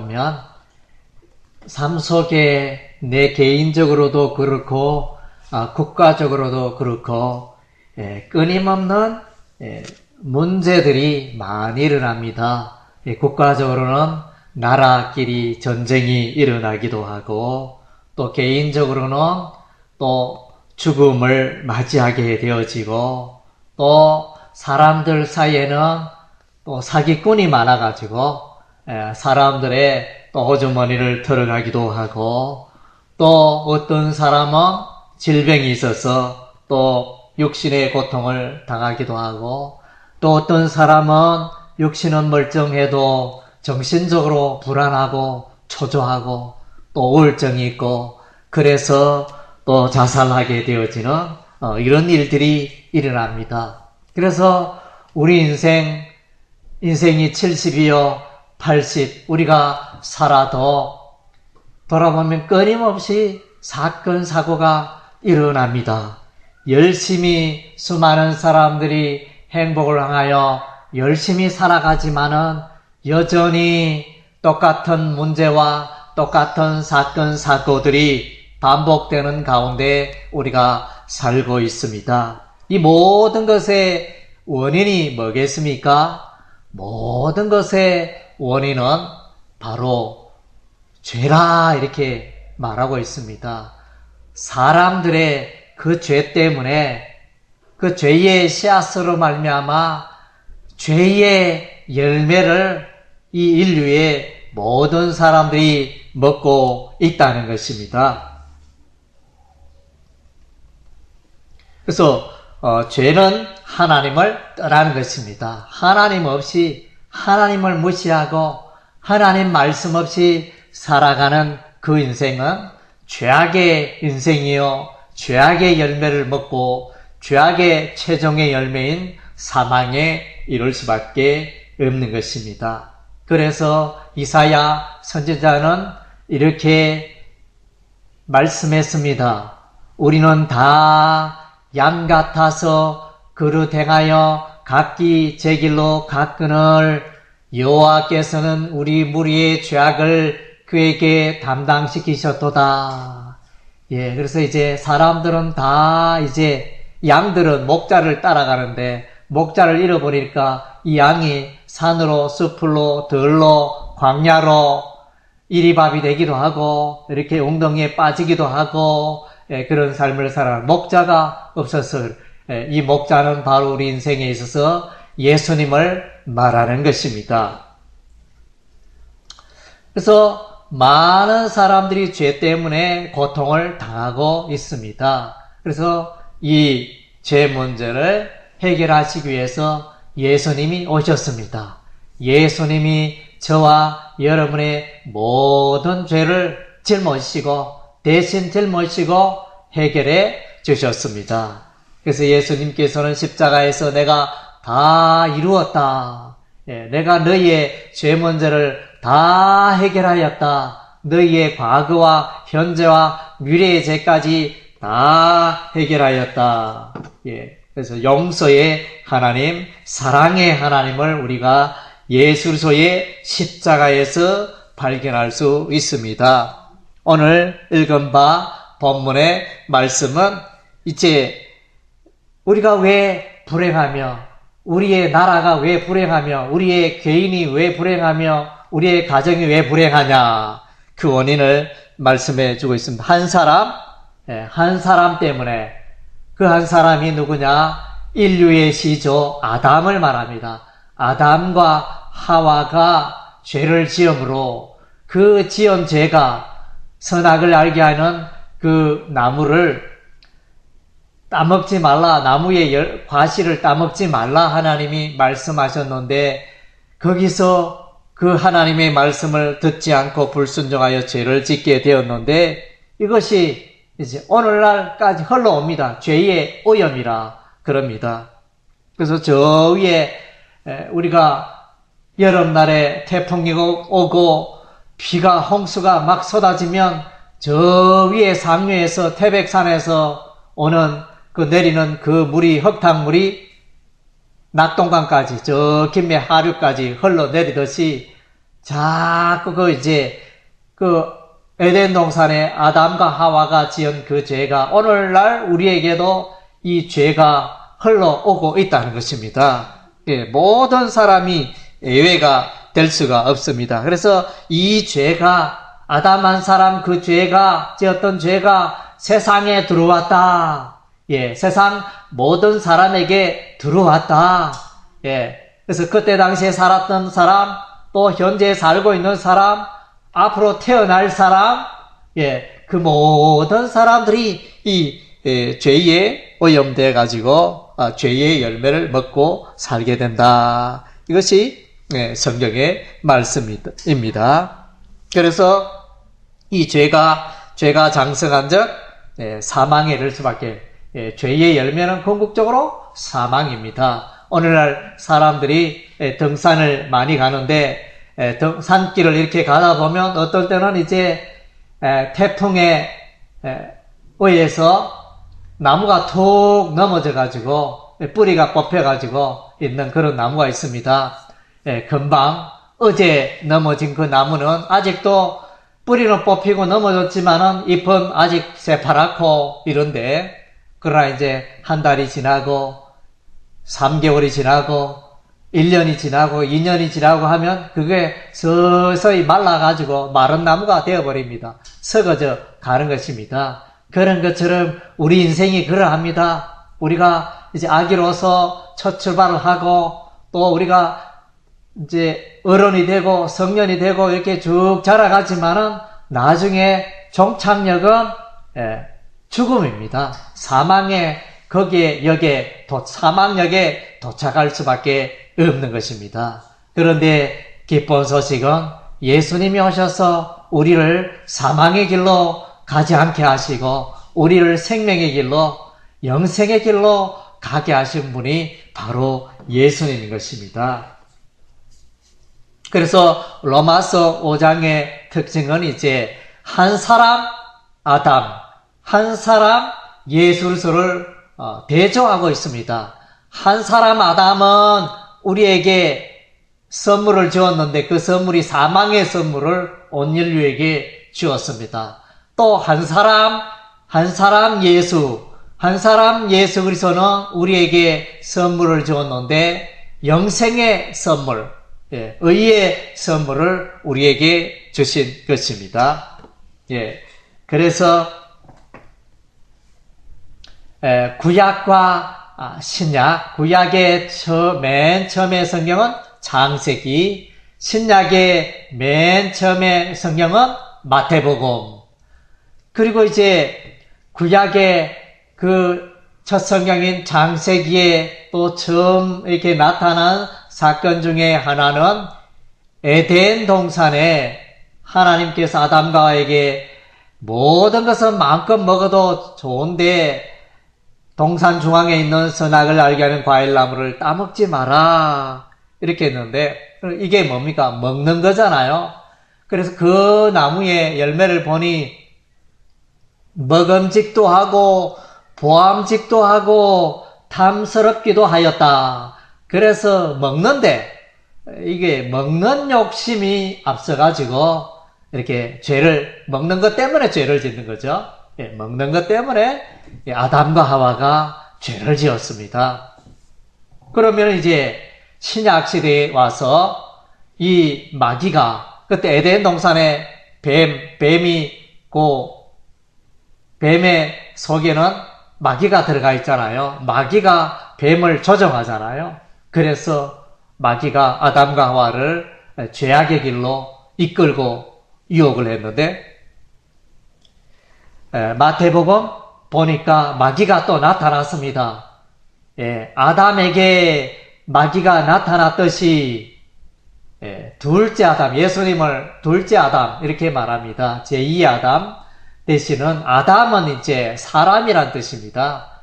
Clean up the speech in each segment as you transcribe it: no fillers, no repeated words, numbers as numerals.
보면 삶 속에 내 개인적으로도 그렇고 국가적으로도 그렇고 끊임없는 문제들이 많이 일어납니다. 국가적으로는 나라끼리 전쟁이 일어나기도 하고 또 개인적으로는 또 죽음을 맞이하게 되어지고 또 사람들 사이에는 또 사기꾼이 많아가지고 사람들의 또 호주머니를 털어가기도 하고 또 어떤 사람은 질병이 있어서 또 육신의 고통을 당하기도 하고 또 어떤 사람은 육신은 멀쩡해도 정신적으로 불안하고 초조하고 또 우울증이 있고 그래서 또 자살하게 되어지는 이런 일들이 일어납니다. 그래서 우리 인생이 70이요 80 우리가 살아도 돌아보면 끊임없이 사건 사고가 일어납니다. 열심히 수많은 사람들이 행복을 향하여 열심히 살아가지만은 여전히 똑같은 문제와 똑같은 사건 사고들이 반복되는 가운데 우리가 살고 있습니다. 이 모든 것의 원인이 뭐겠습니까? 모든 것의 원인은 바로 죄라 이렇게 말하고 있습니다. 사람들의 그 죄 때문에 그 죄의 씨앗으로 말미암아 죄의 열매를 이 인류의 모든 사람들이 먹고 있다는 것입니다. 그래서 죄는 하나님을 떠나는 것입니다. 하나님 없이 하나님을 무시하고 하나님 말씀 없이 살아가는 그 인생은 죄악의 인생이요 죄악의 열매를 먹고 죄악의 최종의 열매인 사망에 이를 수밖에 없는 것입니다. 그래서 이사야 선지자는 이렇게 말씀했습니다. 우리는 다 양 같아서 그릇 행하여 각기 제 길로 갔거늘 여호와께서는 우리 무리의 죄악을 그에게 담당시키셨도다. 그래서 이제 사람들은 다 이제 양들은 목자를 따라가는데 목자를 잃어버리니까 이 양이 산으로 숲으로 들로 광야로 이리밥이 되기도 하고 이렇게 웅덩이에 빠지기도 하고 그런 삶을 살아가는 목자가 없어서 이 목자는 바로 우리 인생에 있어서 예수님을 말하는 것입니다. 그래서 많은 사람들이 죄 때문에 고통을 당하고 있습니다. 그래서 이 죄 문제를 해결하시기 위해서 예수님이 오셨습니다. 예수님이 저와 여러분의 모든 죄를 짊어지시고 대신 짊어지시고 해결해 주셨습니다. 그래서 예수님께서는 십자가에서 내가 다 이루었다. 내가 너희의 죄 문제를 다 해결하였다. 너희의 과거와 현재와 미래의 죄까지 다 해결하였다. 그래서 용서의 하나님, 사랑의 하나님을 우리가 예수 그리스도의 십자가에서 발견할 수 있습니다. 오늘 읽은 바 본문의 말씀은 이제 우리가 왜 불행하며 우리의 나라가 왜 불행하며 우리의 개인이 왜 불행하며 우리의 가정이 왜 불행하냐 그 원인을 말씀해 주고 있습니다. 한 사람 때문에 그 한 사람이 누구냐? 인류의 시조 아담을 말합니다. 아담과 하와가 죄를 지음으로 그 지은 죄가 선악을 알게 하는 그 나무를 따먹지 말라, 나무의 과실을 따먹지 말라 하나님이 말씀하셨는데 거기서 그 하나님의 말씀을 듣지 않고 불순종하여 죄를 짓게 되었는데 이것이 이제 오늘날까지 흘러옵니다. 죄의 오염이라 그럽니다. 그래서 저 위에 우리가 여름날에 태풍이 오고 비가 홍수가 막 쏟아지면 저 위에 상류에서 태백산에서 오는 그 내리는 그 물이 흙탕물이 낙동강까지 저 김해 하류까지 흘러내리듯이 자꾸 에덴 동산에 아담과 하와가 지은 그 죄가 오늘날 우리에게도 이 죄가 흘러오고 있다는 것입니다. 예, 모든 사람이 예외가 될 수가 없습니다. 그래서 이 죄가 아담 한 사람 그 죄가 지었던 죄가 세상에 들어왔다. 예, 세상 모든 사람에게 들어왔다. 예, 그래서 그때 당시에 살았던 사람, 또 현재 살고 있는 사람, 앞으로 태어날 사람, 예, 그 모든 사람들이 이 죄에 오염되어 가지고 죄의 열매를 먹고 살게 된다. 이것이 성경의 말씀입니다. 그래서 이 죄가 장성한즉 사망에 이를 수밖에. 죄의 열매는 궁극적으로 사망입니다. 오늘날 사람들이 등산을 많이 가는데 산길을 이렇게 가다 보면 어떨 때는 이제 태풍에 의해서 나무가 툭 넘어져 가지고 뿌리가 뽑혀 가지고 있는 그런 나무가 있습니다. 금방 어제 넘어진 그 나무는 아직도 뿌리는 뽑히고 넘어졌지만은 잎은 아직 새파랗고 이런데, 그러나 이제 한 달이 지나고 3개월이 지나고 1년이 지나고 2년이 지나고 하면 그게 서서히 말라가지고 마른 나무가 되어버립니다. 썩어져 가는 것입니다. 그런 것처럼 우리 인생이 그러합니다. 우리가 이제 아기로서 첫 출발을 하고 또 우리가 이제 어른이 되고 성년이 되고 이렇게 쭉 자라가지만은 나중에 종착역은 죽음입니다. 사망역에 도착할 수밖에 없는 것입니다. 그런데 기쁜 소식은 예수님이 오셔서 우리를 사망의 길로 가지 않게 하시고 우리를 생명의 길로, 영생의 길로 가게 하신 분이 바로 예수님인 것입니다. 그래서 로마서 5장의 특징은 이제 한 사람 아담, 한 사람 예수를 대조하고 있습니다. 한 사람 아담은 우리에게 선물을 주었는데 그 선물이 사망의 선물을 온 인류에게 주었습니다. 또 한 사람 예수 그리스도는 우리에게 선물을 주었는데 영생의 선물, 의의 선물을 우리에게 주신 것입니다. 그래서 구약과 신약, 구약의 맨 처음의 성경은 창세기, 신약의 맨 처음의 성경은 마태복음. 그리고 이제 구약의 그 첫 성경인 창세기에 또 처음 이렇게 나타난 사건 중에 하나는 에덴 동산에 하나님께서 아담과 하와에게 모든 것은 마음껏 먹어도 좋은데 동산 중앙에 있는 선악을 알게 하는 과일나무를 따먹지 마라 이렇게 했는데, 이게 뭡니까? 먹는 거잖아요. 그래서 그 나무의 열매를 보니 먹음직도 하고 보암직도 하고 탐스럽기도 하였다. 그래서 먹는데 이게 먹는 욕심이 앞서가지고 이렇게 먹는 것 때문에 죄를 짓는 거죠. 먹는 것 때문에 아담과 하와가 죄를 지었습니다. 그러면 이제 신약 시대에 와서 이 마귀가, 그때 에덴 동산에 뱀이 있고 뱀의 속에는 마귀가 들어가 있잖아요. 마귀가 뱀을 조종하잖아요. 그래서 마귀가 아담과 하와를 죄악의 길로 이끌고 유혹을 했는데, 마태복음 보니까 마귀가 또 나타났습니다. 아담에게 마귀가 나타났듯이 둘째 아담, 예수님을 둘째 아담 이렇게 말합니다. 제2 아담 대신은 아담은 이제 사람이란 뜻입니다.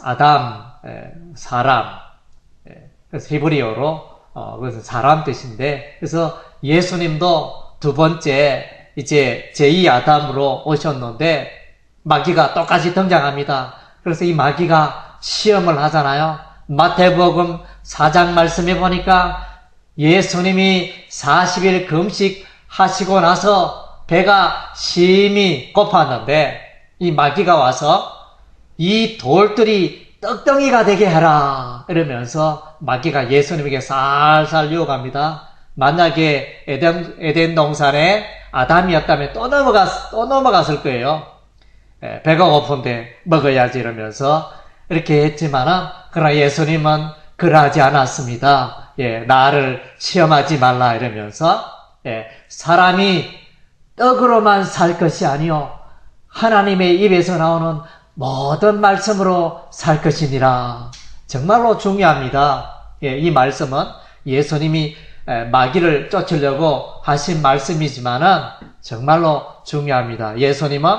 아담, 사람. 그래서 히브리어로 그것은 사람 뜻인데, 그래서 예수님도 두 번째 이제 제2 아담으로 오셨는데 마귀가 똑같이 등장합니다. 그래서 이 마귀가 시험을 하잖아요. 마태복음 4장 말씀해 보니까 예수님이 40일 금식하시고 나서 배가 심히 고팠는데 이 마귀가 와서 이 돌들이 떡덩이가 되게 해라 이러면서 마귀가 예수님에게 살살 유혹합니다. 만약에 에덴 동산에 아담이었다면 또 넘어갔을 거예요. 배가 고픈데 먹어야지 이러면서 이렇게 했지만은 그러나 예수님은 그러하지 않았습니다. 나를 시험하지 말라 이러면서 사람이 떡으로만 살 것이 아니요 하나님의 입에서 나오는 모든 말씀으로 살 것이니라. 정말로 중요합니다. 이 말씀은 예수님이 마귀를 쫓으려고 하신 말씀이지만은 정말로 중요합니다. 예수님은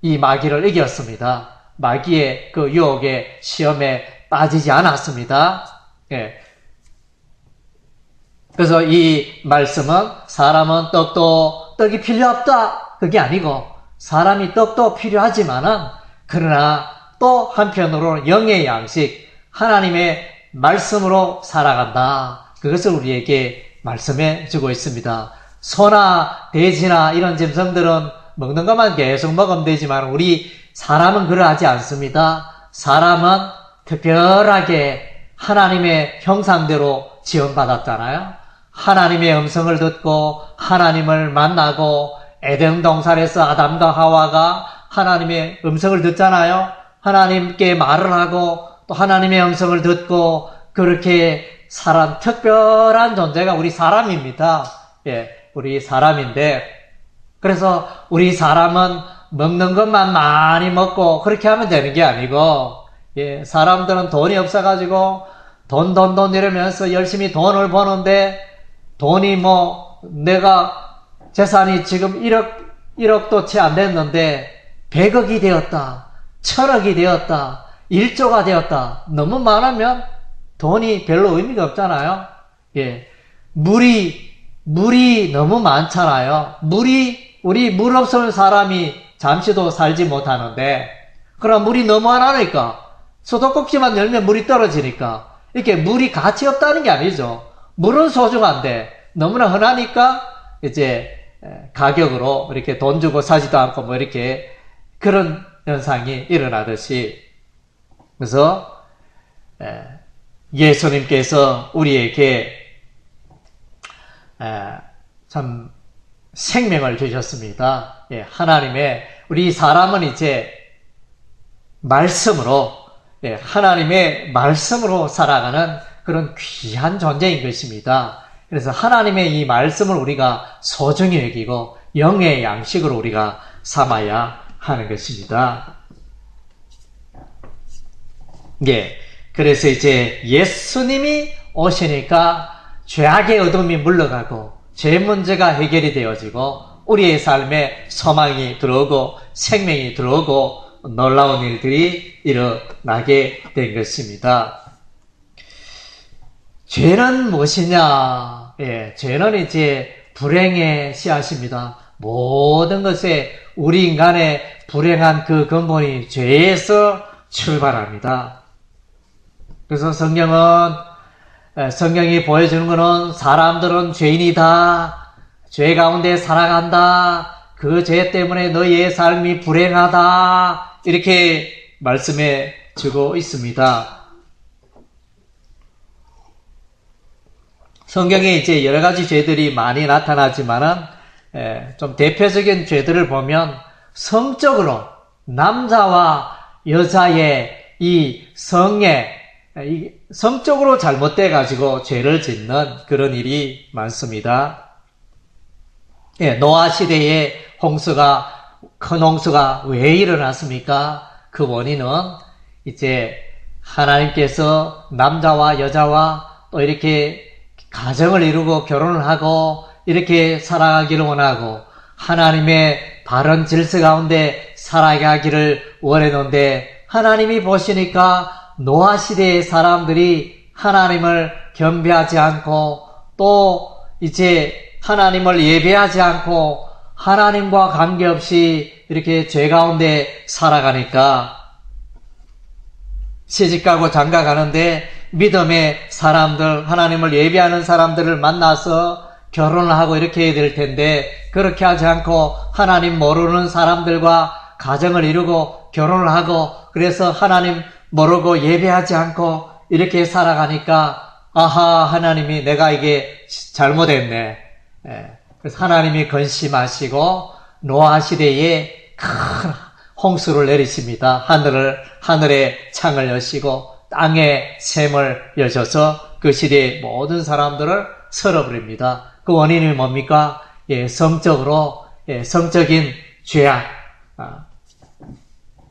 이 마귀를 이겼습니다. 마귀의 그 유혹에 시험에 빠지지 않았습니다. 그래서 이 말씀은 사람은 떡이 필요 없다. 그게 아니고 사람이 떡도 필요하지만은 그러나 또 한편으로는 영의 양식, 하나님의 말씀으로 살아간다. 그것을 우리에게 말씀해 주고 있습니다. 소나 돼지나 이런 짐승들은 먹는 것만 계속 먹으면 되지만 우리 사람은 그러하지 않습니다. 사람은 특별하게 하나님의 형상대로 지원받았잖아요. 하나님의 음성을 듣고 하나님을 만나고 에덴 동산에서 아담과 하와가 하나님의 음성을 듣잖아요. 하나님께 말을 하고 또 하나님의 음성을 듣고 그렇게 살아온 특별한 존재가 우리 사람입니다. 우리 사람인데 그래서 우리 사람은 먹는 것만 많이 먹고 그렇게 하면 되는 게 아니고 사람들은 돈이 없어가지고 돈 이러면서 열심히 돈을 버는데 돈이 내가 재산이 지금 1억도 채 안 됐는데 100억이 되었다. 1000억이 되었다. 1조가 되었다. 너무 많으면 돈이 별로 의미가 없잖아요. 물이 너무 많잖아요. 우리 물 없으면 사람이 잠시도 살지 못하는데, 그럼 물이 너무 안 하니까, 수도꼭지만 열면 물이 떨어지니까, 이렇게 물이 가치 없다는 게 아니죠. 물은 소중한데, 너무나 흔하니까, 이제, 가격으로 이렇게 돈 주고 사지도 않고 이렇게 그런 현상이 일어나듯이, 그래서, 예수님께서 우리에게, 참, 생명을 주셨습니다. 하나님의, 우리 사람은 이제, 말씀으로, 하나님의 말씀으로 살아가는 그런 귀한 존재인 것입니다. 그래서 하나님의 이 말씀을 우리가 소중히 여기고, 영의 양식으로 우리가 삼아야 하는 것입니다. 그래서 이제 예수님이 오시니까 죄악의 어둠이 물러가고 죄 문제가 해결이 되어지고 우리의 삶에 소망이 들어오고 생명이 들어오고 놀라운 일들이 일어나게 된 것입니다. 죄는 무엇이냐? 죄는 이제 불행의 씨앗입니다. 모든 것에 우리 인간의 불행한 그 근본이 죄에서 출발합니다. 그래서 성경이 보여주는 것은 사람들은 죄인이다. 죄 가운데 살아간다. 그 죄 때문에 너희의 삶이 불행하다. 이렇게 말씀해 주고 있습니다. 성경에 이제 여러 가지 죄들이 많이 나타나지만은, 좀 대표적인 죄들을 보면 성적으로 남자와 여자의 이 성적으로 잘못돼가지고 죄를 짓는 그런 일이 많습니다. 노아 시대에 큰 홍수가 왜 일어났습니까? 그 원인은 이제 하나님께서 남자와 여자와 또 이렇게 가정을 이루고 결혼을 하고 이렇게 살아가기를 원하고 하나님의 바른 질서 가운데 살아가기를 원했는데 하나님이 보시니까 노아 시대의 사람들이 하나님을 경배하지 않고 또 이제 하나님을 예배하지 않고 하나님과 관계없이 이렇게 죄 가운데 살아가니까 시집가고 장가가는데 믿음의 사람들, 하나님을 예배하는 사람들을 만나서 결혼을 하고 이렇게 해야 될 텐데 그렇게 하지 않고 하나님 모르는 사람들과 가정을 이루고 결혼을 하고 그래서 하나님 모르고 예배하지 않고 이렇게 살아가니까 아하, 하나님이 내가 이게 잘못했네. 그래서 하나님이 근심하시고 노아 시대에 큰 홍수를 내리십니다. 하늘의 창을 여시고 땅의 샘을 여셔서 그 시대의 모든 사람들을 쓸어버립니다. 그 원인이 뭡니까? 성적인 죄악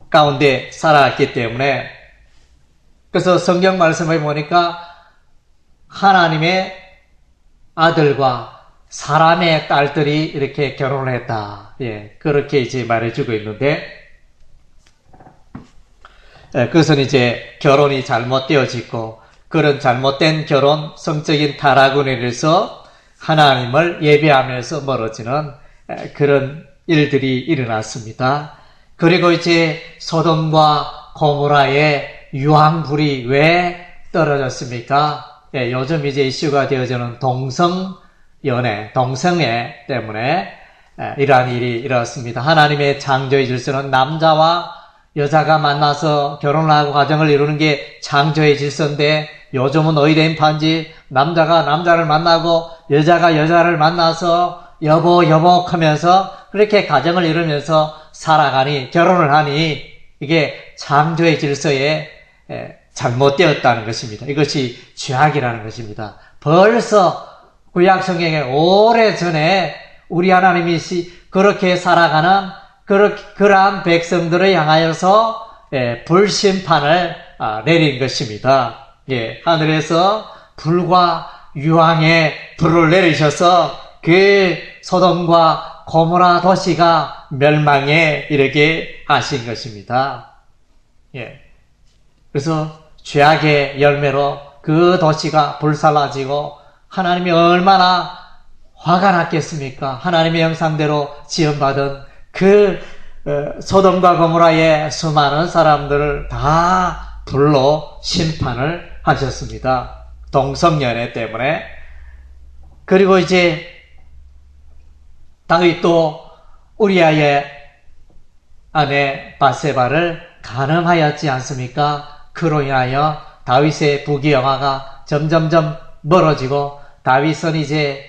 가운데 살아왔기 때문에. 그래서 성경 말씀에 보니까 하나님의 아들과 사람의 딸들이 이렇게 결혼을 했다. 그렇게 이제 말해주고 있는데, 그것은 이제 결혼이 잘못되어지고, 그런 잘못된 결혼, 성적인 타락으로 인해서 하나님을 예배하면서 멀어지는 그런 일들이 일어났습니다. 그리고 이제 소돔과 고모라의 유황불이 왜 떨어졌습니까? 요즘 이제 이슈가 되어지는 동성애 때문에 이러한 일이 일어났습니다. 하나님의 창조의 질서는 남자와 여자가 만나서 결혼을 하고 가정을 이루는 게 창조의 질서인데 요즘은 어이된 판지 남자가 남자를 만나고 여자가 여자를 만나서 여보 하면서 그렇게 가정을 이루면서 살아가니 결혼을 하니 이게 창조의 질서에 잘못되었다는 것입니다. 이것이 죄악이라는 것입니다. 벌써 구약 성경에 오래전에 우리 하나님이 그렇게 살아가는 그러한 백성들을 향하여서 불심판을 내린 것입니다. 하늘에서 불과 유황의 불을 내리셔서 그 소돔과 고모라 도시가 멸망에 이르게 하신 것입니다. 그래서 죄악의 열매로 그 도시가 불살라지고 하나님이 얼마나 화가 났겠습니까? 하나님의 형상대로 지음받은 그 소돔과 고모라의 수많은 사람들을 다 불로 심판을 하셨습니다. 동성연애 때문에. 그리고 이제 다윗도 우리아의 아내 바세바를 간음하였지 않습니까? 그로 인하여 다윗의 부귀영화가 점점점 멀어지고 다윗은 이제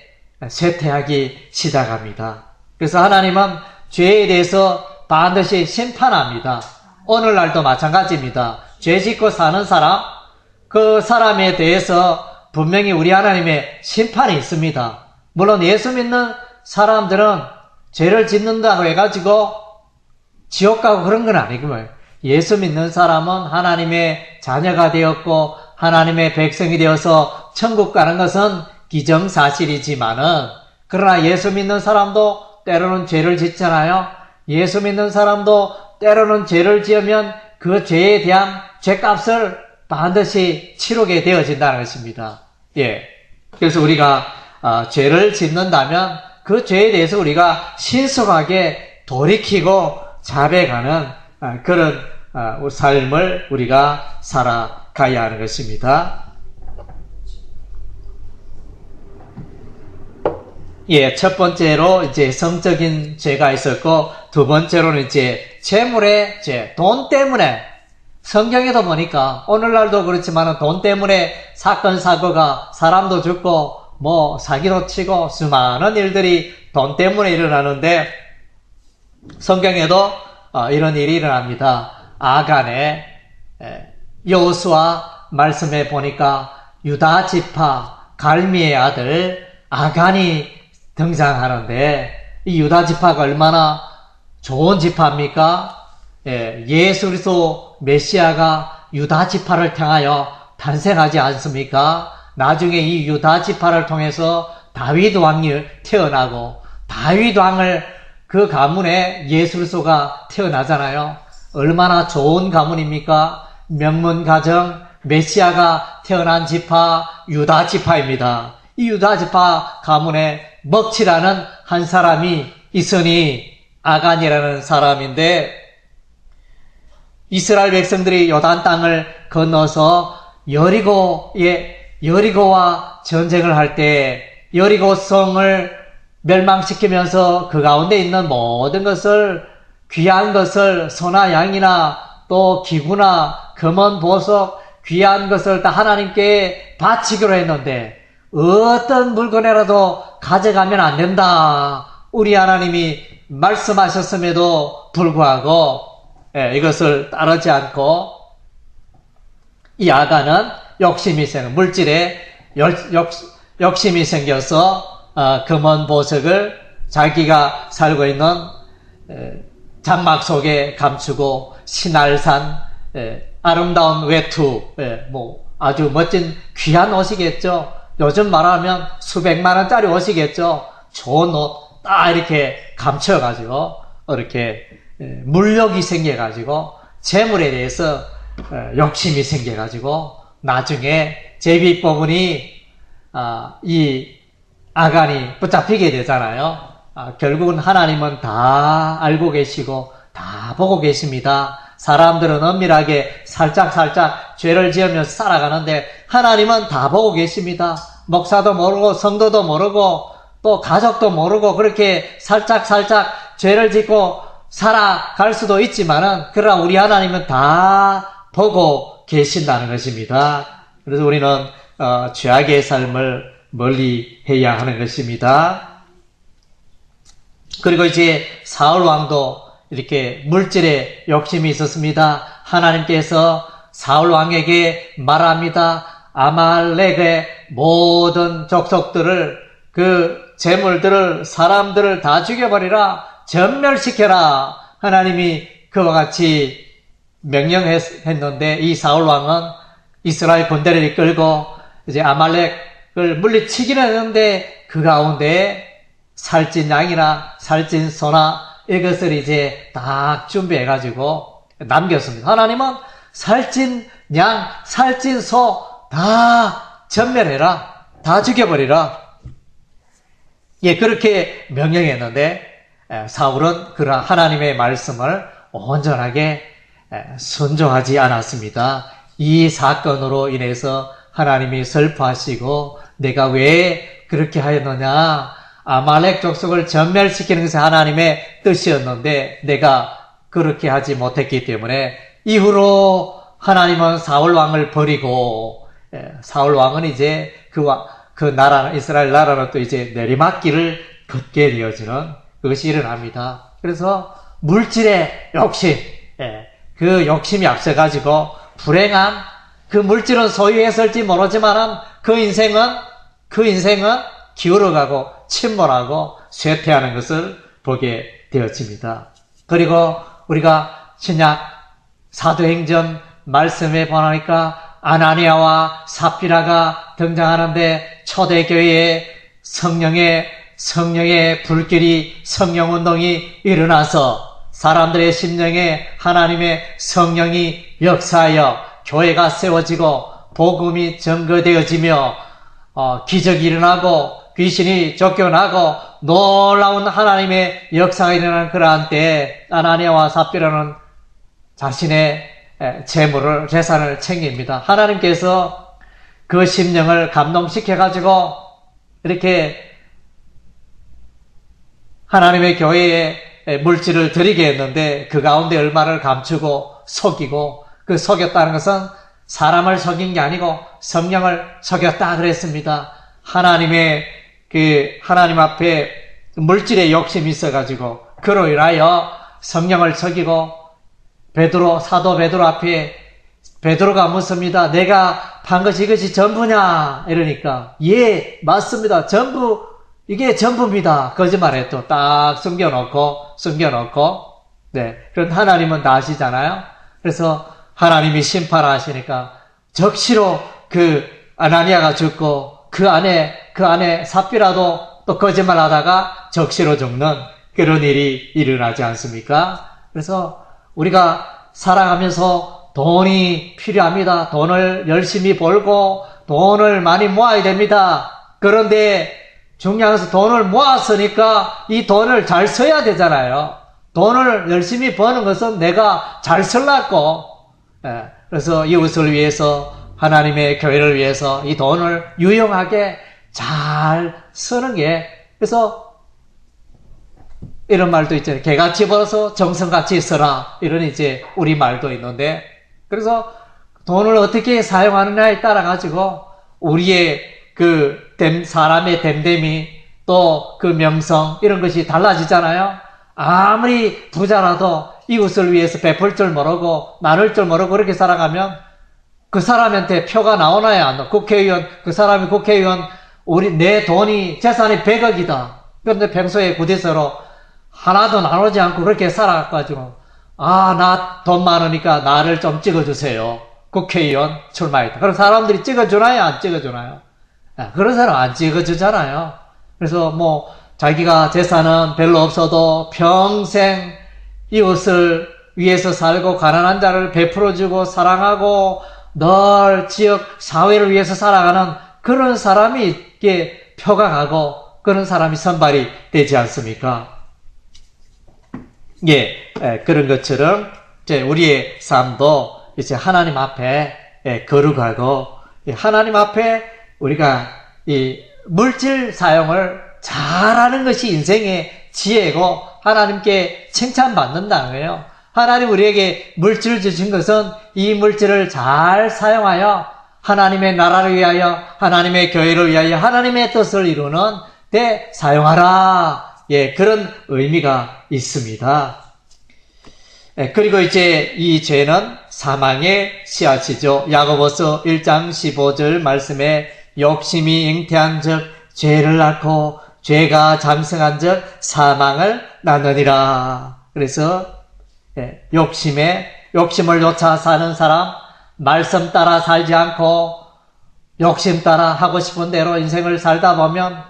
쇠퇴하기 시작합니다. 그래서 하나님은 죄에 대해서 반드시 심판합니다. 오늘날도 마찬가지입니다. 죄 짓고 사는 사람, 그 사람에 대해서 분명히 우리 하나님의 심판이 있습니다. 물론 예수 믿는 사람들은 죄를 짓는다고 해가지고 지옥 가고 그런 건 아니고요. 예수 믿는 사람은 하나님의 자녀가 되었고 하나님의 백성이 되어서 천국 가는 것은 기정사실이지만은 그러나 예수 믿는 사람도 때로는 죄를 짓잖아요. 예수 믿는 사람도 때로는 죄를 지으면 그 죄에 대한 죄값을 반드시 치르게 되어진다는 것입니다. 그래서 우리가 죄를 짓는다면 그 죄에 대해서 우리가 신속하게 돌이키고 자백하는 그런 삶을 우리가 살아가야 하는 것입니다. 첫 번째로 이제 성적인 죄가 있었고, 두 번째로는 이제 재물의 죄, 돈 때문에. 성경에도 보니까 오늘날도 그렇지만 돈 때문에 사건 사고가 사람도 죽고 뭐 사기도 치고 수많은 일들이 돈 때문에 일어나는데 성경에도 이런 일이 일어납니다. 아간의 여호수아 말씀에 보니까 유다 지파 갈미의 아들 아간이 등장하는데 이 유다 지파가 얼마나 좋은 지파입니까? 예수 그리스도 메시아가 유다 지파를 향하여 탄생하지 않습니까? 나중에 이 유다 지파를 통해서 다윗 왕이 태어나고 다윗 왕을 그 가문에 예수 그리스도가 태어나잖아요. 얼마나 좋은 가문입니까? 명문 가정 메시아가 태어난 지파 유다 지파입니다. 이 유다 지파 가문에 먹칠하는 한 사람이 있으니 아간이라는 사람인데 이스라엘 백성들이 요단 땅을 건너서 여리고와 전쟁을 할 때 여리고 성을 멸망시키면서 그 가운데 있는 모든 것을, 귀한 것을, 소나 양이나 또 기구나 금은 보석, 귀한 것을 다 하나님께 바치기로 했는데 어떤 물건이라도 가져가면 안 된다. 우리 하나님이 말씀하셨음에도 불구하고 이것을 따르지 않고 이 아간은 물질에 욕심이 생겨서 금은 보석을 자기가 살고 있는 장막 속에 감추고 신알산, 아름다운 외투, 아주 멋진 귀한 옷이겠죠. 요즘 말하면 수백만 원짜리 옷이겠죠. 좋은 옷 딱 이렇게 감춰가지고 이렇게 물욕이 생겨가지고 재물에 대해서 욕심이 생겨가지고 나중에 제비뽑으니 이 아간이 붙잡히게 되잖아요. 결국은 하나님은 다 알고 계시고 다 보고 계십니다. 사람들은 엄밀하게 살짝 죄를 지으면서 살아가는데 하나님은 다 보고 계십니다. 목사도 모르고 성도도 모르고 또 가족도 모르고 그렇게 살짝 죄를 짓고 살아갈 수도 있지만은 그러나 우리 하나님은 다 보고 계신다는 것입니다. 그래서 우리는 죄악의 삶을 멀리 해야 하는 것입니다. 그리고 이제 사울 왕도 이렇게 물질에 욕심이 있었습니다. 하나님께서 사울 왕에게 말합니다. 아말렉의 모든 족속들을, 그 재물들을, 사람들을 다 죽여버리라, 전멸시켜라. 하나님이 그와 같이 명령했는데 이 사울 왕은 이스라엘 군대를 이끌고 이제 아말렉을 물리치기는 했는데 그 가운데 살찐 양이나 살찐 소나 이것을 이제 딱 준비해가지고 남겼습니다. 하나님은 살찐 양, 살찐 소 다 전멸해라. 다 죽여버리라. 그렇게 명령했는데 사울은 그런 하나님의 말씀을 온전하게 순종하지 않았습니다. 이 사건으로 인해서 하나님이 슬퍼하시고 내가 왜 그렇게 하였느냐. 아말렉 족속을 전멸시키는 것이 하나님의 뜻이었는데 내가 그렇게 하지 못했기 때문에 이후로 하나님은 사울 왕을 버리고 사울 왕은 이제 그 나라, 이스라엘 나라는 또 이제 내리막길을 걷게 되어지는 그것이 일어납니다. 그래서 물질의 욕심, 그 욕심이 앞서가지고 불행한 그 물질은 소유했을지 모르지만은 그 인생은 기울어가고 침몰하고 쇠퇴하는 것을 보게 되어집니다. 그리고 우리가 신약 사도행전 말씀에 보니까 아나니아와 삽비라가 등장하는데 초대교회에 성령의 불길이, 성령운동이 일어나서 사람들의 심령에 하나님의 성령이 역사하여 교회가 세워지고 복음이 증거되어지며 기적이 일어나고 귀신이 쫓겨나고 놀라운 하나님의 역사가 일어나는 그러한 때에 아나니아와 삽비라는 자신의 재산을 챙깁니다. 하나님께서 그 심령을 감동시켜가지고 이렇게 하나님의 교회에 물질을 드리게 했는데 그 가운데 얼마를 감추고 속이고, 그 속였다는 것은 사람을 속인 게 아니고 성령을 속였다 그랬습니다. 하나님 앞에 물질에 욕심이 있어가지고 그로 인하여 성령을 속이고 사도 베드로 앞에 베드로가 묻습니다. 내가 판 것이 이것이 전부냐? 이러니까 예, 맞습니다. 이게 전부입니다. 거짓말에 또 딱 숨겨놓고 그런 하나님은 다 아시잖아요. 그래서 하나님이 심판하시니까 적시로 그 아나니아가 죽고 그 안에 삽비라도 또 거짓말하다가 적시로 죽는 그런 일이 일어나지 않습니까? 그래서 우리가 살아가면서 돈이 필요합니다. 돈을 열심히 벌고 돈을 많이 모아야 됩니다. 그런데 중요한 것은 돈을 모았으니까 이 돈을 잘 써야 되잖아요. 돈을 열심히 버는 것은 내가 잘 쓰려고. 그래서 이웃을 위해서 하나님의 교회를 위해서 이 돈을 유용하게 잘 쓰는 게, 그래서 이런 말도 있잖아요. 개같이 벌어서 정성같이 써라. 이런 이제 우리 말도 있는데, 그래서 돈을 어떻게 사용하느냐에 따라 가지고 우리의 사람의 됨됨이 또 그 명성 이런 것이 달라지잖아요. 아무리 부자라도 이웃을 위해서 베풀 줄 모르고 나눌 줄 모르고 그렇게 살아가면 그 사람한테 표가 나오나요? 안 나와? 국회의원, 그 사람이 국회의원, 내 돈이, 재산이 100억이다. 그런데 평소에 구대서로 하나도 나누지 않고 그렇게 살아가지고, 나 돈 많으니까 나를 좀 찍어주세요. 국회의원 출마했다. 그럼 사람들이 찍어주나요? 안 찍어주나요? 그런 사람 안 찍어주잖아요. 그래서 자기가 재산은 별로 없어도 평생 이웃을 위해서 살고 가난한 자를 베풀어주고 사랑하고 늘 지역 사회를 위해서 살아가는 그런 사람이 이렇게 표가 가고 그런 사람이 선발이 되지 않습니까? 그런 것처럼 이제 우리의 삶도 이제 하나님 앞에 거룩하고 하나님 앞에 우리가 이 물질 사용을 잘하는 것이 인생의 지혜고 하나님께 칭찬받는다는 거예요. 하나님 우리에게 물질을 주신 것은 이 물질을 잘 사용하여 하나님의 나라를 위하여 하나님의 교회를 위하여 하나님의 뜻을 이루는 데 사용하라. 그런 의미가 있습니다. 그리고 이제 이 죄는 사망의 씨앗이죠. 야고보서 1장 15절 말씀에 욕심이 잉태한 즉 죄를 낳고 죄가 장성한 즉 사망을 낳느니라. 그래서 욕심을 쫓아 사는 사람, 말씀 따라 살지 않고 욕심 따라 하고 싶은 대로 인생을 살다 보면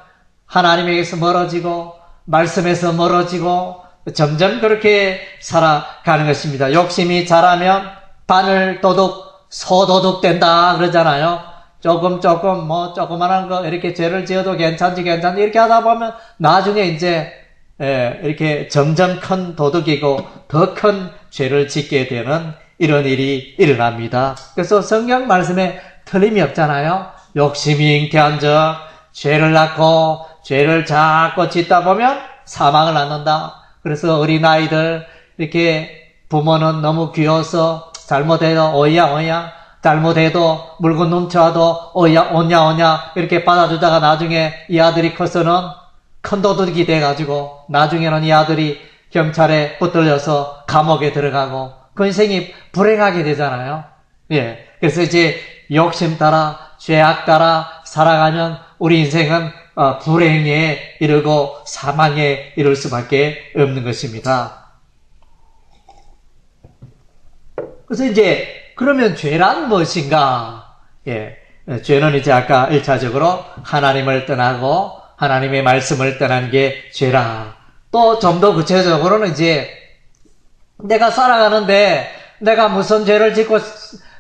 하나님에게서 멀어지고 말씀에서 멀어지고 점점 그렇게 살아가는 것입니다. 욕심이 자라면 바늘도둑, 소도둑 된다 그러잖아요. 조그만한 거 이렇게 죄를 지어도 괜찮지 이렇게 하다 보면 나중에 이제 이렇게 점점 큰 도둑이고 더 큰 죄를 짓게 되는 이런 일이 일어납니다. 그래서 성경 말씀에 틀림이 없잖아요. 욕심이 잉태한 적 죄를 낳고 죄를 자꾸 짓다 보면 사망을 낳는다. 그래서 어린아이들 이렇게 부모는 너무 귀여워서 잘못해도 오야 잘못해도 물건 훔쳐와도 오냐 이렇게 받아주다가 나중에 이 아들이 커서는 큰 도둑이 돼가지고 나중에는 이 아들이 경찰에 붙들려서 감옥에 들어가고 그 인생이 불행하게 되잖아요. 그래서 이제 욕심 따라 죄악 따라 살아가면 우리 인생은 불행에 이르고 사망에 이를 수밖에 없는 것입니다. 그래서 이제 그러면 죄란 무엇인가? 죄는 이제 아까 1차적으로 하나님을 떠나고 하나님의 말씀을 떠난 게 죄라. 또 좀 더 구체적으로는 이제 내가 살아가는데 내가 무슨 죄를 짓고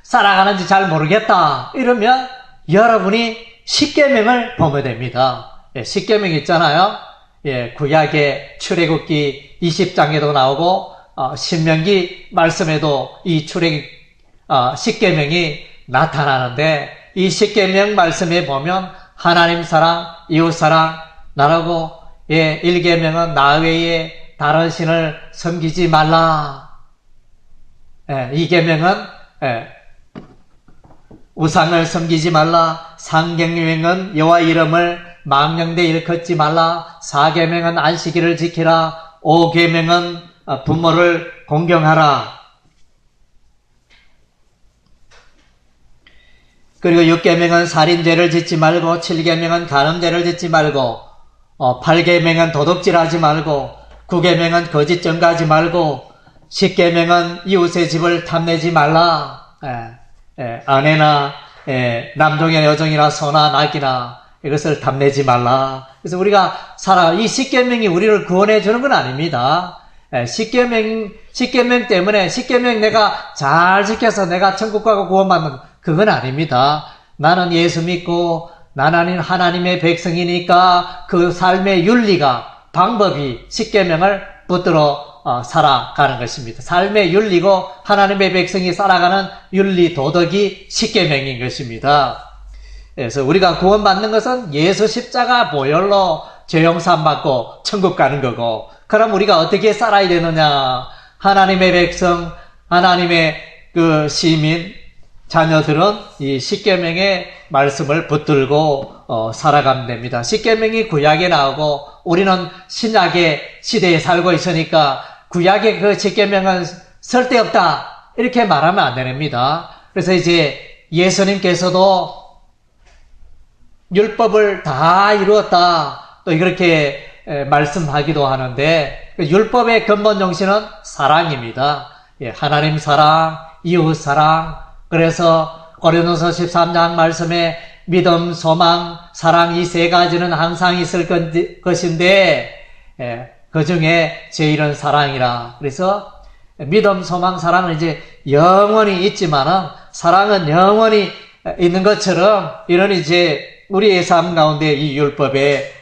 살아가는지 잘 모르겠다. 이러면 여러분이 십계명을 보면 됩니다. 십계명 있잖아요. 구약의 출애굽기 20장에도 나오고 신명기 말씀에도 이 십계명이 나타나는데 이 십계명 말씀에 보면 하나님 사랑, 이웃 사랑, 나라고 1계명은 나 외에 다른 신을 섬기지 말라. 2계명은 우상을 섬기지 말라. 3계명은 여호와 이름을 망령되이 일컫지 말라. 4계명은 안식일을 지키라. 5계명은 부모를 공경하라. 그리고 6계명은 살인죄를 짓지 말고 7계명은 간음죄를 짓지 말고 8계명은 도둑질하지 말고 9계명은 거짓 증거하지 말고 10계명은 이웃의 집을 탐내지 말라. 아내나 남종이나 여종이나 소나 낙이나 이것을 탐내지 말라. 그래서 우리가 이 10계명이 우리를 구원해 주는 건 아닙니다. 10계명 때문에 10계명 내가 잘 지켜서 내가 천국 가고 구원받는 그건 아닙니다. 나는 예수 믿고 나는 하나님의 백성이니까 그 삶의 윤리가 방법이 10계명을 붙들어 살아가는 것입니다. 삶의 윤리고 하나님의 백성이 살아가는 윤리 도덕이 십계명인 것입니다. 그래서 우리가 구원받는 것은 예수 십자가 보혈로 죄 용서함 받고 천국 가는 거고, 그럼 우리가 어떻게 살아야 되느냐? 하나님의 백성, 하나님의 그 시민, 자녀들은 이 십계명의 말씀을 붙들고 살아가면 됩니다. 십계명이 구약에 나오고 우리는 신약의 시대에 살고 있으니까 구약의 그 십계명은 쓸데없다 이렇게 말하면 안 됩니다. 그래서 이제 예수님께서도 율법을 다 이루었다 또 이렇게 말씀하기도 하는데, 율법의 근본 정신은 사랑입니다. 하나님 사랑, 이웃 사랑. 그래서 고린도서 13장 말씀에 믿음, 소망, 사랑 이 세 가지는 항상 있을 것인데 그 중에 제일은 사랑이라. 그래서 믿음, 소망, 사랑은 이제 영원히 있지만은 사랑은 영원히 있는 것처럼 이런 이제 우리의 삶 가운데 이 율법의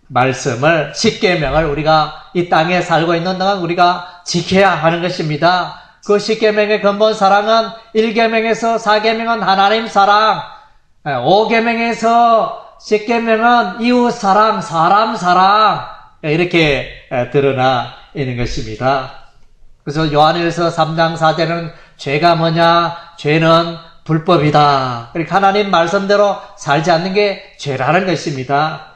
말씀을, 십계명을 우리가 이 땅에 살고 있는 동안 우리가 지켜야 하는 것입니다. 그 십계명의 근본 사랑은 1계명에서 4계명은 하나님 사랑, 5계명에서 10계명은 이웃 사랑, 사람 사랑 이렇게 드러나 있는 것입니다. 그래서 요한일서 3장 4절은 죄가 뭐냐? 죄는 불법이다. 그러니까 하나님 말씀대로 살지 않는 게 죄라는 것입니다.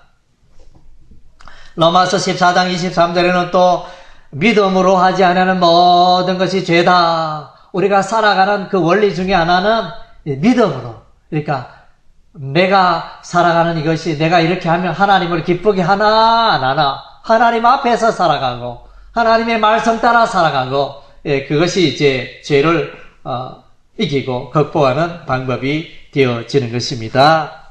로마서 14장 23절에는 또 믿음으로 하지 않는 모든 것이 죄다. 우리가 살아가는 그 원리 중에 하나는 믿음으로. 그러니까 내가 살아가는 이것이 내가 이렇게 하면 하나님을 기쁘게 하나 안 하나, 하나님 앞에서 살아가고 하나님의 말씀 따라 살아가고, 그것이 이제 죄를 이기고 극복하는 방법이 되어지는 것입니다.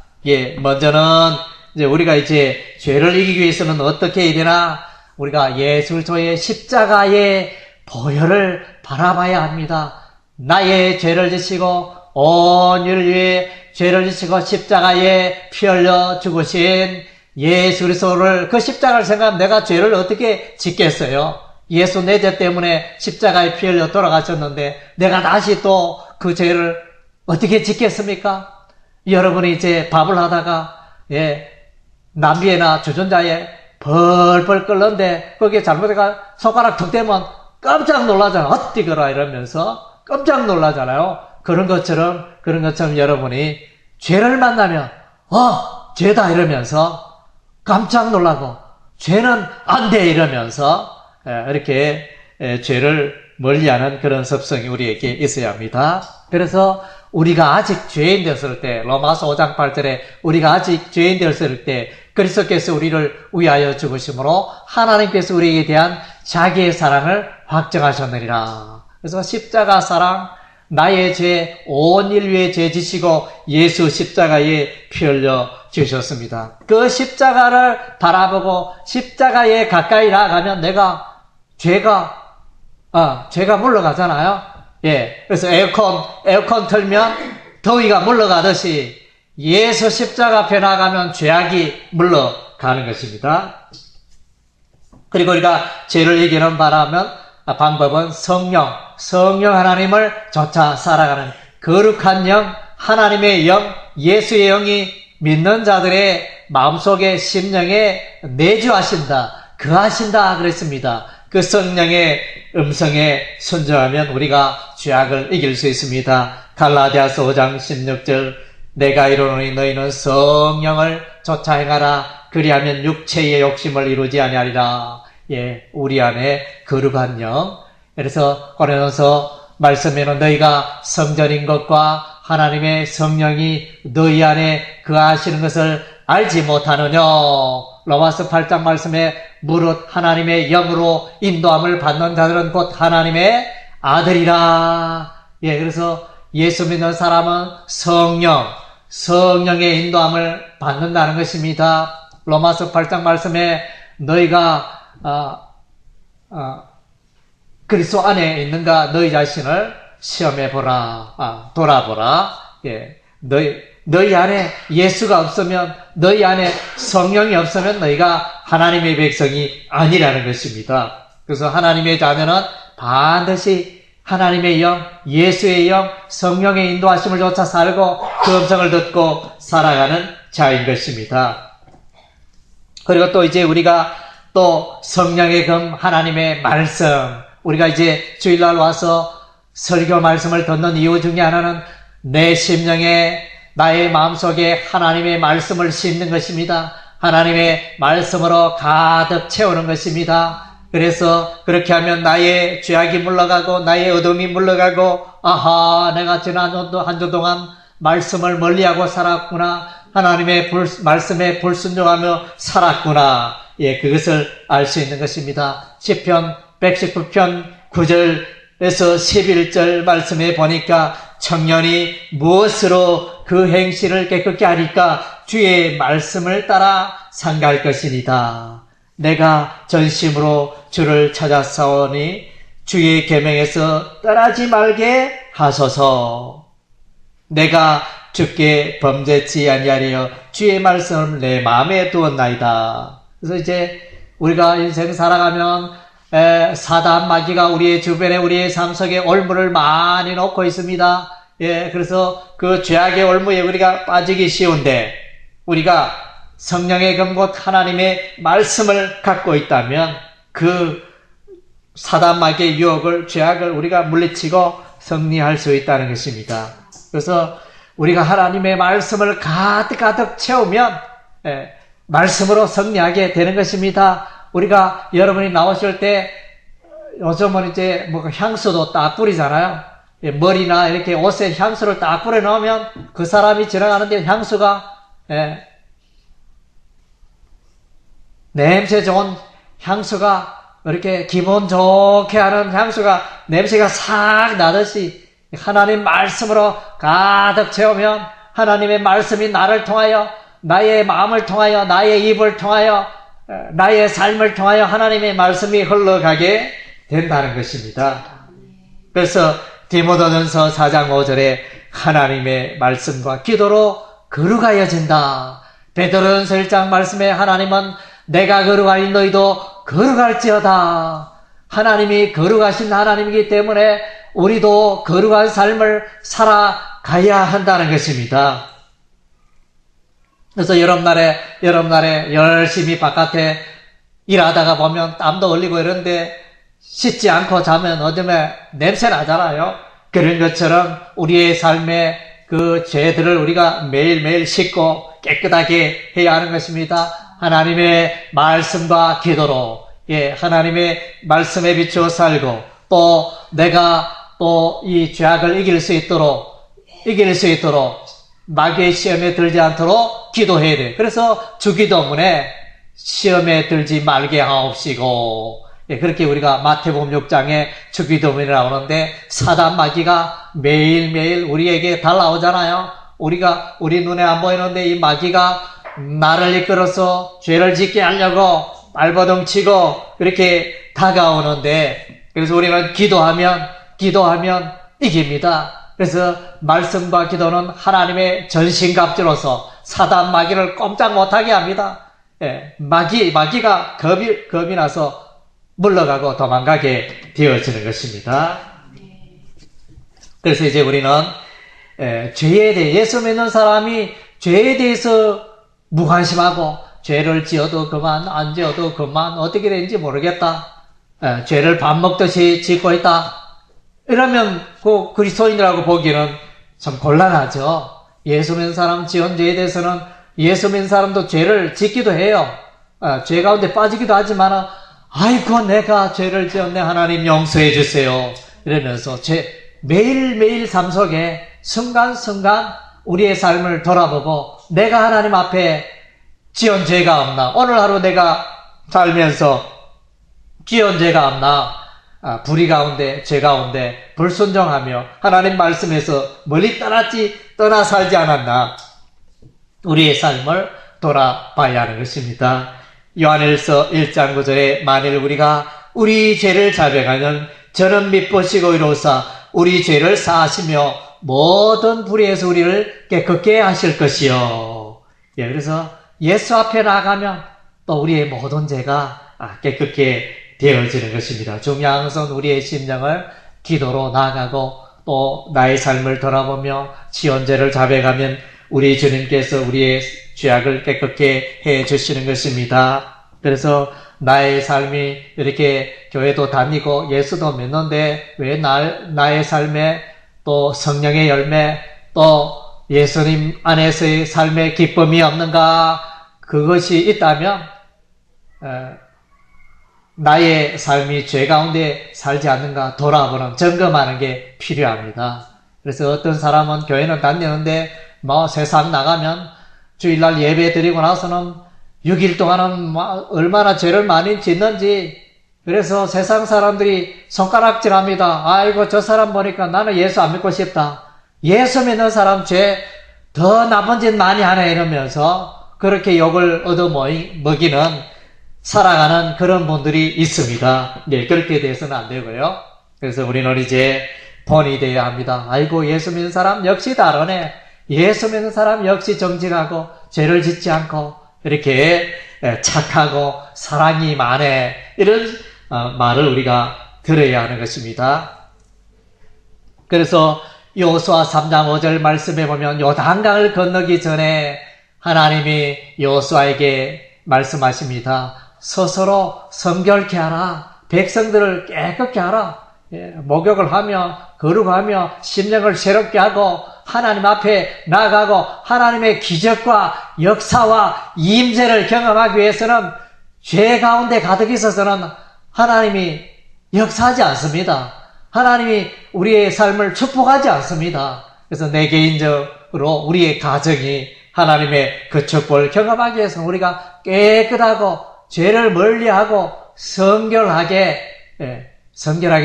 먼저는 이제 우리가 이제 죄를 이기기 위해서는 어떻게 해야 되나? 우리가 예수 그리스도의 십자가의 보혈을 바라봐야 합니다. 나의 죄를 지시고 온 인류의 죄를 지시고 십자가에 피 흘려 죽으신 예수 그리스도를, 그 십자가를 생각하면 내가 죄를 어떻게 짓겠어요? 예수 내 죄 때문에 십자가에 피 흘려 돌아가셨는데 내가 다시 또 그 죄를 어떻게 짓겠습니까? 여러분이 이제 밥을 하다가 남비에나 주전자에 벌벌 끓는데 거기에 잘못해가 손가락 툭 대면 깜짝 놀라잖아요. 어띠거라 이러면서 깜짝 놀라잖아요. 그런 것처럼 여러분이 죄를 만나면 죄다 이러면서 깜짝 놀라고, 죄는 안 돼 이러면서 이렇게 죄를 멀리하는 그런 습성이 우리에게 있어야 합니다. 그래서 우리가 아직 죄인 되었을 때, 로마서 5장 8절에 우리가 아직 죄인 되었을 때 그리스도께서 우리를 위하여 죽으심으로 하나님께서 우리에게 대한 자기의 사랑을 확정하셨느니라. 그래서 십자가 사랑, 나의 죄, 온 인류의 죄 지시고 예수 십자가에 피 흘려 주셨습니다. 그 십자가를 바라보고 십자가에 가까이 나가면 죄가 물러가잖아요. 그래서 에어컨 틀면 더위가 물러가듯이 예수 십자가 앞에 나가면 죄악이 물러가는 것입니다. 그리고 우리가 죄를 이기는 방법은 성령 하나님을 쫓아 살아가는 거룩한 영, 하나님의 영, 예수의 영이 믿는 자들의 마음속에 심령에 내주하신다, 거하신다 그랬습니다. 그 성령의 음성에 순종하면 우리가 죄악을 이길 수 있습니다. 갈라디아서 5장 16절, 내가 이르노니 너희는 성령을 쫓아 행하라. 그리하면 육체의 욕심을 이루지 아니하리라. 우리 안에 거룩한 영. 그래서 고린도서 말씀에는 너희가 성전인 것과 하나님의 성령이 너희 안에 거하시는 것을 알지 못하느냐. 로마서 8장 말씀에 무릇 하나님의 영으로 인도함을 받는 자들은 곧 하나님의 아들이라. 그래서 예수 믿는 사람은 성령의 인도함을 받는다는 것입니다. 로마서 8장 말씀에 너희가 그리스도 안에 있는가 너희 자신을 시험해보라, 돌아보라. 너희 안에 예수가 없으면, 너희 안에 성령이 없으면 너희가 하나님의 백성이 아니라는 것입니다. 그래서 하나님의 자녀는 반드시 하나님의 영, 예수의 영, 성령의 인도하심을 쫓아 살고 그 음성을 듣고 살아가는 자인 것입니다. 그리고 또 이제 우리가 또 성령의 금 하나님의 말씀, 우리가 이제 주일날 와서 설교 말씀을 듣는 이유 중에 하나는 내 심령에 나의 마음속에 하나님의 말씀을 심는 것입니다. 하나님의 말씀으로 가득 채우는 것입니다. 그래서 그렇게 하면 나의 죄악이 물러가고 나의 어둠이 물러가고 아하, 내가 지난 한 주 동안 말씀을 멀리하고 살았구나. 하나님의 말씀에 불순종하며 살았구나. 예, 그것을 알 수 있는 것입니다. 시편 119편 9절에서 11절 말씀에 보니까 청년이 무엇으로 그 행실을 깨끗게 하리까 주의 말씀을 따라 상갈 것이니다. 내가 전심으로 주를 찾아싸우니 주의 계명에서 떠나지 말게 하소서. 내가 주께 범죄치 아니하리여 주의 말씀을 내 마음에 두었나이다. 그래서 이제 우리가 인생 살아가면 사단 마귀가 우리의 주변에 우리의 삶 속에 올무를 많이 놓고 있습니다. 예, 그래서 그 죄악의 올무에 우리가 빠지기 쉬운데 우리가 성령의 검곧 하나님의 말씀을 갖고 있다면 그 사단 마귀의 유혹을, 죄악을 우리가 물리치고 승리할 수 있다는 것입니다. 그래서 우리가 하나님의 말씀을 가득 채우면 말씀으로 승리하게 되는 것입니다. 우리가 여러분이 나오실 때 요즘은 이제 뭐 향수도 딱 뿌리잖아요. 머리나 이렇게 옷에 향수를 딱 뿌려 놓으면 그 사람이 지나가는데 향수가 냄새 좋은 향수가 이렇게 기분 좋게 하는 향수가 냄새가 싹 나듯이 하나님 말씀으로 가득 채우면 하나님의 말씀이 나를 통하여 나의 마음을 통하여 나의 입을 통하여 나의 삶을 통하여 하나님의 말씀이 흘러가게 된다는 것입니다. 그래서 디모데전서 4장 5절에 하나님의 말씀과 기도로 거룩하여진다. 베드로전서 1장 말씀에 하나님은 내가 거룩하니 너희도 거룩할지어다. 하나님이 거룩하신 하나님이기 때문에 우리도 거룩한 삶을 살아가야 한다는 것입니다. 그래서 여름날에 열심히 바깥에 일하다가 보면 땀도 흘리고 이런데 씻지 않고 자면 어둠에 냄새 나잖아요. 그런 것처럼 우리의 삶의 그 죄들을 우리가 매일매일 씻고 깨끗하게 해야 하는 것입니다. 하나님의 말씀과 기도로, 하나님의 말씀에 비추어 살고, 또 내가 또 이 죄악을 이길 수 있도록, 마귀의 시험에 들지 않도록 기도해야 돼. 그래서 주기도문에 시험에 들지 말게 하옵시고, 그렇게 우리가 마태복음 6장에 주기도문이 나오는데 사단 마귀가 매일매일 우리에게 달라오잖아요. 우리 눈에 안 보이는데 이 마귀가 나를 이끌어서 죄를 짓게 하려고 발버둥 치고 그렇게 다가오는데, 그래서 우리는 기도하면 이깁니다. 그래서 말씀과 기도는 하나님의 전신갑주로서 사단 마귀를 꼼짝 못하게 합니다. 마귀가 겁이 나서 물러가고 도망가게 되어지는 것입니다. 그래서 이제 우리는 죄에 대해, 예수 믿는 사람이 죄에 대해서 무관심하고 죄를 지어도 그만, 안 지어도 그만, 어떻게 되는지 모르겠다. 죄를 밥 먹듯이 짓고 있다. 이러면 그 그리스도인이라고 보기는 참 곤란하죠. 예수 믿는 사람 지은 죄에 대해서는 예수 믿는 사람도 죄를 짓기도 해요. 죄 가운데 빠지기도 하지만 아이고 내가 죄를 지었네, 하나님 용서해 주세요, 이러면서 매일매일 삶 속에 순간순간 우리의 삶을 돌아보고 내가 하나님 앞에 지은 죄가 없나, 오늘 하루 내가 살면서 지은 죄가 없나, 불의 가운데, 죄 가운데 불순종하며 하나님 말씀에서 멀리 떠나 살지 않았나, 우리의 삶을 돌아봐야 하는 것입니다. 요한일서 1장 9절에 만일 우리가 우리 죄를 자백하면 저는 미쁘시고 이로사 우리 죄를 사하시며 모든 불의에서 우리를 깨끗게 하실 것이요. 그래서 예수 앞에 나가면 또 우리의 모든 죄가 깨끗게 되어지는 것입니다. 중요한 것은 우리의 심령을 기도로 나아가고 또 나의 삶을 돌아보며 지원제를 잡아가면 우리 주님께서 우리의 죄악을 깨끗게 해 주시는 것입니다. 그래서 나의 삶이 이렇게 교회도 다니고 예수도 믿는데 왜 나의 삶에 또 성령의 열매 또 예수님 안에서의 삶의 기쁨이 없는가? 그것이 있다면 나의 삶이 죄 가운데 살지 않는가 돌아보는 점검하는 게 필요합니다. 그래서 어떤 사람은 교회는 다니는데 뭐 세상 나가면 주일날 예배 드리고 나서는 6일 동안은 얼마나 죄를 많이 짓는지 그래서 세상 사람들이 손가락질합니다. 아이고 저 사람 보니까 나는 예수 안 믿고 싶다. 예수 믿는 사람 죄 더 나쁜 짓 많이 하네 이러면서 그렇게 욕을 얻어먹이는 살아가는 그런 분들이 있습니다. 네, 그렇게 돼서는 안 되고요. 그래서 우리는 이제 본이 되어야 합니다. 아이고 예수 믿는 사람 역시 다르네. 예수 믿는 사람 역시 정직하고 죄를 짓지 않고 이렇게 착하고 사랑이 많네. 이런 말을 우리가 들어야 하는 것입니다. 그래서 여호수아 3장 5절 말씀에 보면 요단강을 건너기 전에 하나님이 여호수아에게 말씀하십니다. 스스로 성결케 하라. 백성들을 깨끗게 하라. 목욕을 하며 거룩하며 심령을 새롭게 하고 하나님 앞에 나아가고 하나님의 기적과 역사와 임재를 경험하기 위해서는 죄 가운데 가득 있어서는 하나님이 역사하지 않습니다. 하나님이 우리의 삶을 축복하지 않습니다. 그래서 내 개인적으로 우리의 가정이 하나님의 그 축복을 경험하기 위해서 우리가 깨끗하고 죄를 멀리하고 성결하게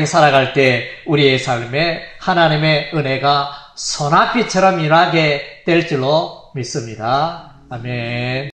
살아갈 때 우리의 삶에 하나님의 은혜가 소낙비처럼 일하게 될 줄로 믿습니다. 아멘.